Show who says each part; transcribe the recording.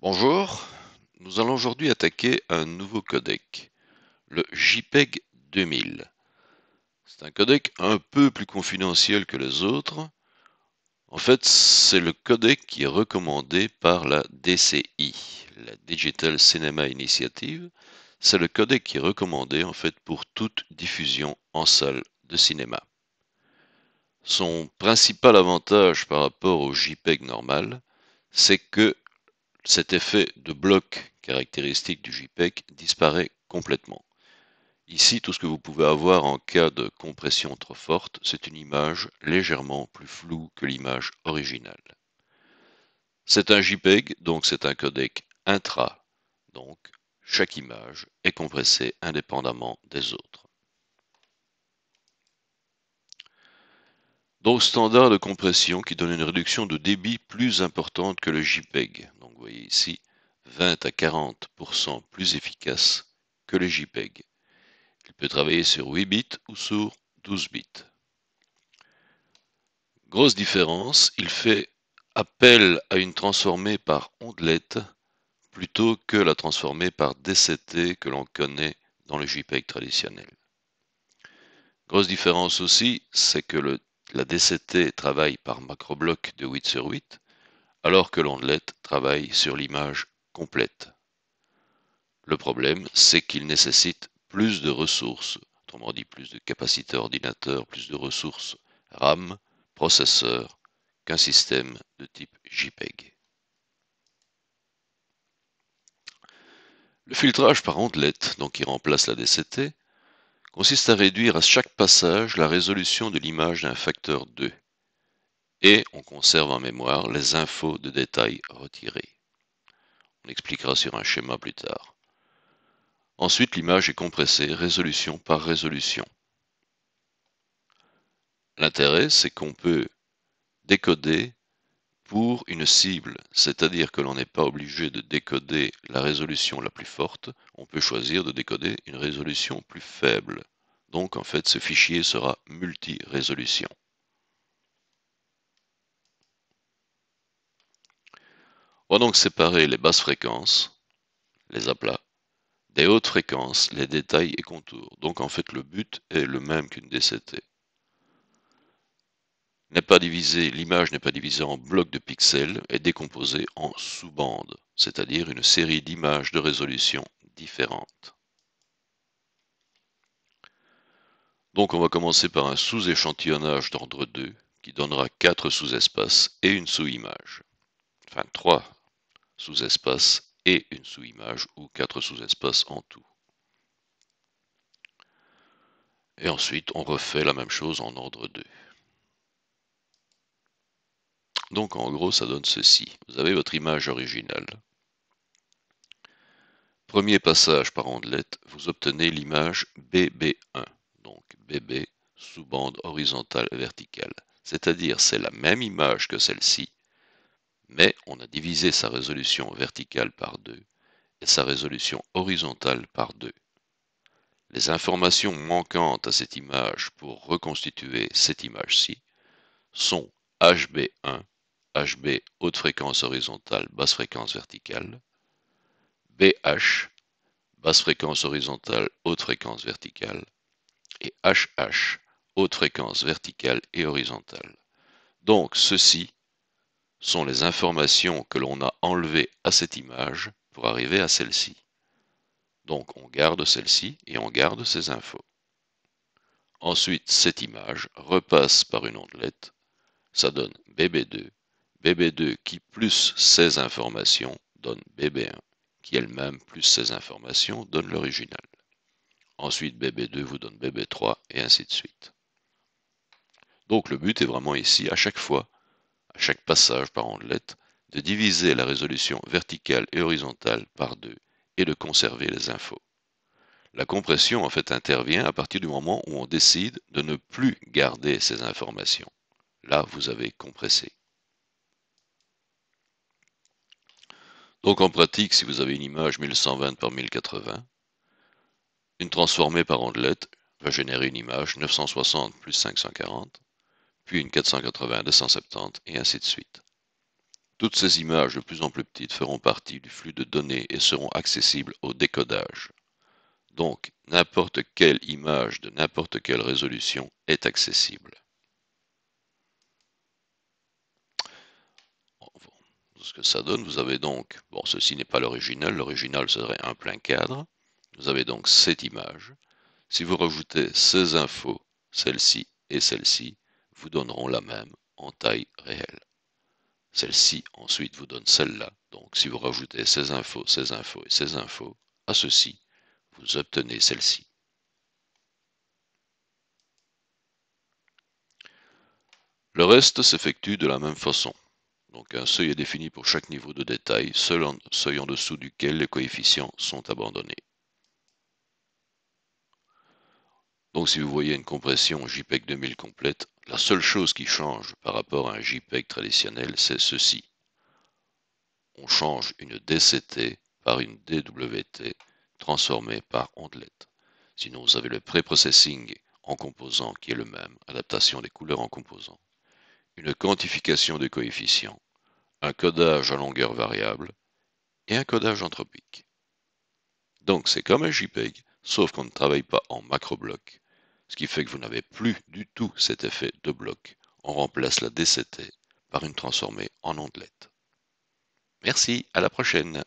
Speaker 1: Bonjour, nous allons aujourd'hui attaquer un nouveau codec, le JPEG 2000. C'est un codec un peu plus confidentiel que les autres. En fait, c'est le codec qui est recommandé par la DCI, la Digital Cinema Initiative. C'est le codec qui est recommandé en fait pour toute diffusion en salle de cinéma. Son principal avantage par rapport au JPEG normal, c'est que cet effet de bloc caractéristique du JPEG disparaît complètement. Ici, tout ce que vous pouvez avoir en cas de compression trop forte, c'est une image légèrement plus floue que l'image originale. C'est un JPEG, donc c'est un codec intra, donc chaque image est compressée indépendamment des autres. Donc standard de compression qui donne une réduction de débit plus importante que le JPEG. Donc vous voyez ici 20 à 40% plus efficace que le JPEG. Il peut travailler sur 8 bits ou sur 12 bits. Grosse différence, il fait appel à une transformée par ondelette plutôt que la transformée par DCT que l'on connaît dans le JPEG traditionnel. Grosse différence aussi, c'est que la DCT travaille par macrobloc de 8 sur 8, alors que l'ondelette travaille sur l'image complète. Le problème, c'est qu'il nécessite plus de ressources, autrement dit plus de capacité ordinateur, plus de ressources RAM, processeur, qu'un système de type JPEG. Le filtrage par ondelette, donc qui remplace la DCT, consiste à réduire à chaque passage la résolution de l'image d'un facteur 2, et on conserve en mémoire les infos de détail retirées. On expliquera sur un schéma plus tard. Ensuite, l'image est compressée résolution par résolution. L'intérêt, c'est qu'on peut décoder pour une cible, c'est-à-dire que l'on n'est pas obligé de décoder la résolution la plus forte, on peut choisir de décoder une résolution plus faible. Donc en fait, ce fichier sera multi-résolution. On va donc séparer les basses fréquences, les aplats, des hautes fréquences, les détails et contours. Donc en fait, le but est le même qu'une DCT. L'image n'est pas divisée en blocs de pixels et décomposée en sous-bandes, c'est-à-dire une série d'images de résolution différentes. Donc on va commencer par un sous-échantillonnage d'ordre 2 qui donnera 4 sous-espaces et une sous-image. Enfin 3 sous-espaces et une sous-image ou 4 sous-espaces en tout. Et ensuite on refait la même chose en ordre 2. Donc en gros ça donne ceci. Vous avez votre image originale. Premier passage par ondelette, vous obtenez l'image BB1, donc BB sous bande horizontale et verticale. C'est-à-dire c'est la même image que celle-ci, mais on a divisé sa résolution verticale par 2 et sa résolution horizontale par 2. Les informations manquantes à cette image pour reconstituer cette image-ci sont HB1, HB haute fréquence horizontale, basse fréquence verticale, BH, basse fréquence horizontale, haute fréquence verticale, et HH, haute fréquence verticale et horizontale. Donc ceci sont les informations que l'on a enlevées à cette image pour arriver à celle-ci. Donc on garde celle-ci et on garde ces infos. Ensuite, cette image repasse par une ondelette, ça donne BB2, BB2 qui plus ces informations donne BB1, qui elle-même plus ces informations donne l'original. Ensuite, BB2 vous donne BB3 et ainsi de suite. Donc le but est vraiment ici, à chaque fois, à chaque passage par ondelette, de diviser la résolution verticale et horizontale par 2 et de conserver les infos. La compression en fait intervient à partir du moment où on décide de ne plus garder ces informations. Là, vous avez compressé. Donc en pratique, si vous avez une image 1120 par 1080, une transformée par ondelette va générer une image 960 plus 540, puis une 480 270 et ainsi de suite. Toutes ces images de plus en plus petites feront partie du flux de données et seront accessibles au décodage. Donc, n'importe quelle image de n'importe quelle résolution est accessible. Ce que ça donne, vous avez donc, bon, ceci n'est pas l'original serait un plein cadre. Vous avez donc cette image. Si vous rajoutez ces infos, celle-ci et celle-ci, vous donneront la même en taille réelle. Celle-ci ensuite vous donne celle-là. Donc si vous rajoutez ces infos et ces infos à ceci, vous obtenez celle-ci. Le reste s'effectue de la même façon. Donc un seuil est défini pour chaque niveau de détail, seuil en dessous duquel les coefficients sont abandonnés. Donc si vous voyez une compression JPEG 2000 complète, la seule chose qui change par rapport à un JPEG traditionnel, c'est ceci. On change une DCT par une DWT transformée par ondelet. Sinon vous avez le pré-processing en composant qui est le même, adaptation des couleurs en composant, une quantification des coefficients, un codage à longueur variable et un codage anthropique. Donc c'est comme un JPEG, sauf qu'on ne travaille pas en macro-bloc, ce qui fait que vous n'avez plus du tout cet effet de bloc. On remplace la DCT par une transformée en ondelet. Merci, à la prochaine.